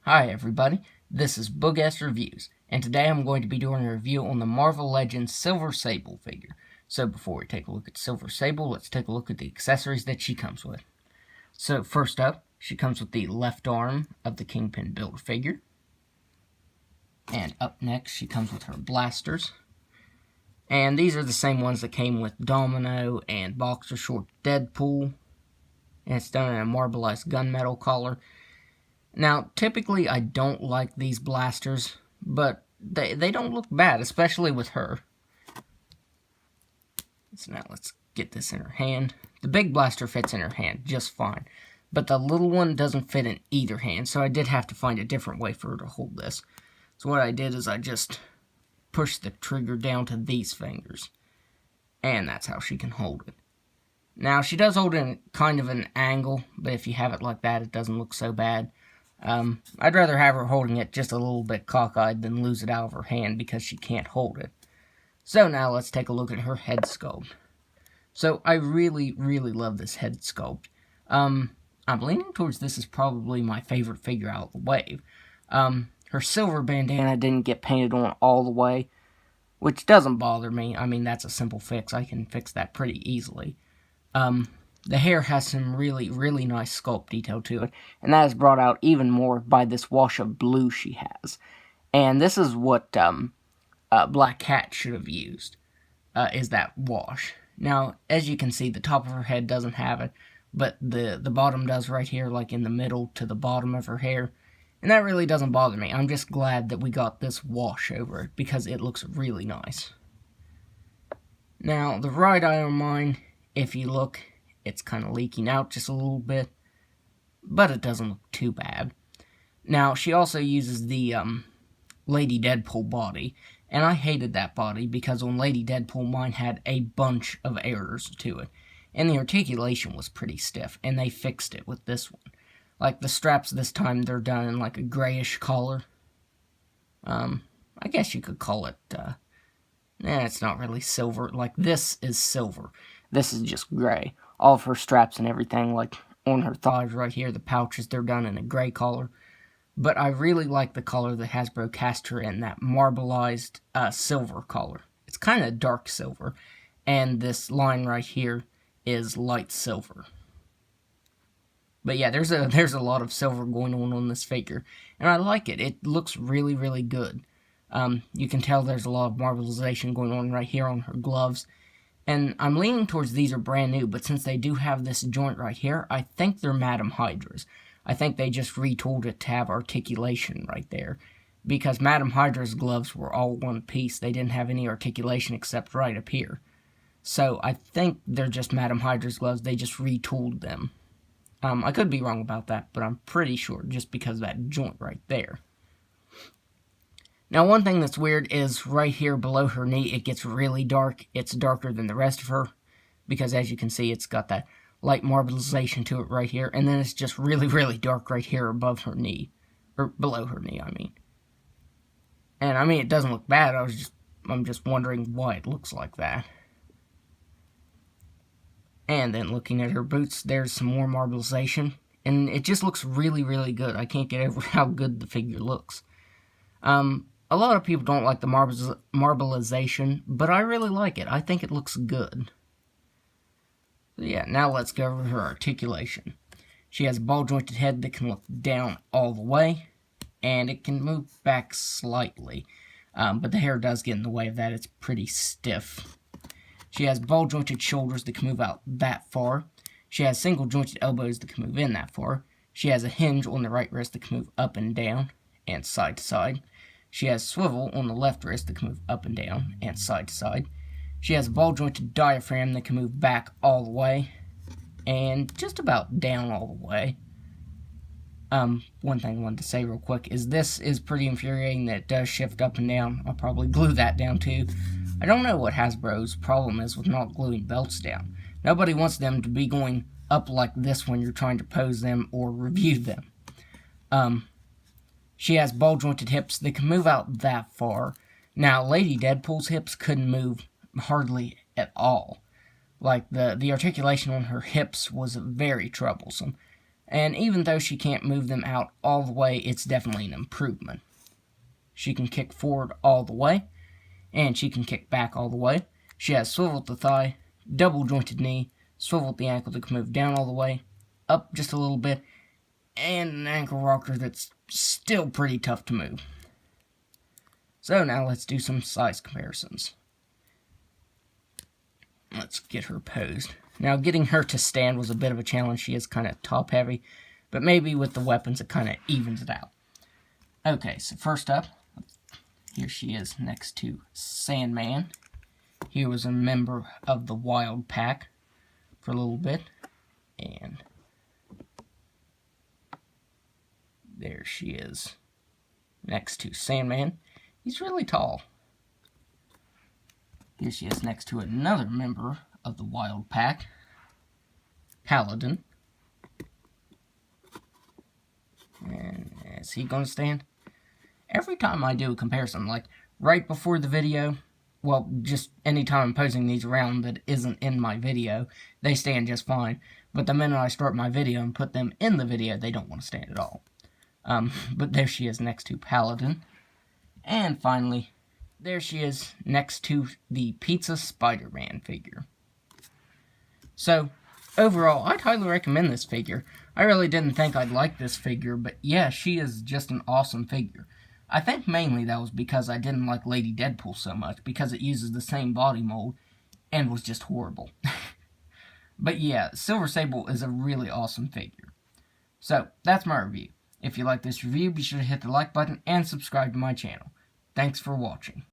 Hi everybody, this is Boogast Reviews, and today I'm going to be doing a review on the Marvel Legends Silver Sable figure. So before we take a look at Silver Sable, let's take a look at the accessories that she comes with. So first up, she comes with the left arm of the Kingpin Build-A-Figure. And up next, she comes with her blasters. And these are the same ones that came with Domino and Boxer Short Deadpool. And it's done in a marbleized gunmetal collar. Now, typically I don't like these blasters, but they don't look bad, especially with her. So now let's get this in her hand. The big blaster fits in her hand just fine, but the little one doesn't fit in either hand, so I did have to find a different way for her to hold this. So what I did is I just pushed the trigger down to these fingers, and that's how she can hold it. Now, she does hold it in kind of an angle, but if you have it like that, it doesn't look so bad. I'd rather have her holding it just a little bit cockeyed than lose it out of her hand because she can't hold it. So now let's take a look at her head sculpt. So I really love this head sculpt. I'm leaning towards this is probably my favorite figure out of the wave. Her silver bandana didn't get painted on all the way, which doesn't bother me. I mean, that's a simple fix. I can fix that pretty easily. The hair has some really nice sculpt detail to it, and that is brought out even more by this wash of blue she has. And this is what Black Cat should have used, is that wash. Now, as you can see, the top of her head doesn't have it, but the bottom does right here, like in the middle to the bottom of her hair. And that really doesn't bother me. I'm just glad that we got this wash over it, because it looks really nice. Now, the right eye on mine, if you look, it's kind of leaking out just a little bit, but it doesn't look too bad. Now, she also uses the Lady Deadpool body, and I hated that body because on Lady Deadpool, mine had a bunch of errors to it, and the articulation was pretty stiff, and they fixed it with this one. Like, the straps this time, they're done in like a grayish color. I guess you could call it, it's not really silver. Like, this is silver. This is just gray. All of her straps and everything, like on her thighs right here, the pouches, they're done in a gray color. But I really like the color that Hasbro cast her in, that marbleized silver color. It's kind of dark silver, and this line right here is light silver. But yeah, there's a lot of silver going on this figure, and I like it. It looks really good. You can tell there's a lot of marbleization going on right here on her gloves. And I'm leaning towards these are brand new, but since they do have this joint right here, I think they're Madame Hydra's. I think they just retooled it to have articulation right there. Because Madame Hydra's gloves were all one piece. They didn't have any articulation except right up here. So I think they're just Madame Hydra's gloves. They just retooled them. I could be wrong about that, but I'm pretty sure just because of that joint right there. Now, one thing that's weird is right here below her knee, it gets really dark. It's darker than the rest of her, because as you can see, it's got that light marbleization to it right here, and then it's just really dark right here above her knee, or below her knee, I mean. And I mean, it doesn't look bad. I'm just wondering why it looks like that. And then looking at her boots, there's some more marbleization, and it just looks really good. I can't get over how good the figure looks. A lot of people don't like the marbleization, but I really like it. I think it looks good. So yeah, now let's go over her articulation. She has a ball-jointed head that can look down all the way, and it can move back slightly. But the hair does get in the way of that. It's pretty stiff. She has ball-jointed shoulders that can move out that far. She has single-jointed elbows that can move in that far. She has a hinge on the right wrist that can move up and down, and side to side. She has swivel on the left wrist that can move up and down and side to side. She has a ball-jointed diaphragm that can move back all the way and just about down all the way. One thing I wanted to say real quick is this is pretty infuriating that it does shift up and down. I'll probably glue that down too. I don't know what Hasbro's problem is with not gluing belts down. Nobody wants them to be going up like this when you're trying to pose them or review them. She has ball-jointed hips that can move out that far. Now, Lady Deadpool's hips couldn't move hardly at all. Like, the articulation on her hips was very troublesome. And even though she can't move them out all the way, it's definitely an improvement. She can kick forward all the way, and she can kick back all the way. She has swivel at the thigh, double jointed knee, swivel at the ankle that can move down all the way, up just a little bit, and an ankle rocker that's still pretty tough to move. So now let's do some size comparisons. Let's get her posed. Now getting her to stand was a bit of a challenge. She is kind of top heavy, but maybe with the weapons it kind of evens it out. Okay, so first up, here she is next to Sandman. He was a member of the Wild Pack for a little bit, and there she is next to Sandman. He's really tall. Here she is next to another member of the Wild Pack, Paladin. And is he going to stand? Every time I do a comparison, like right before the video, well, just anytime I'm posing these around that isn't in my video, they stand just fine. But the minute I start my video and put them in the video, they don't want to stand at all. But there she is next to Paladin. And finally, there she is next to the Pizza Spider-Man figure. So, overall, I'd highly recommend this figure. I really didn't think I'd like this figure, but yeah, she is just an awesome figure. I think mainly that was because I didn't like Lady Deadpool so much, because it uses the same body mold, and was just horrible. But yeah, Silver Sable is a really awesome figure. So, that's my review. If you like this review, be sure to hit the like button and subscribe to my channel. Thanks for watching.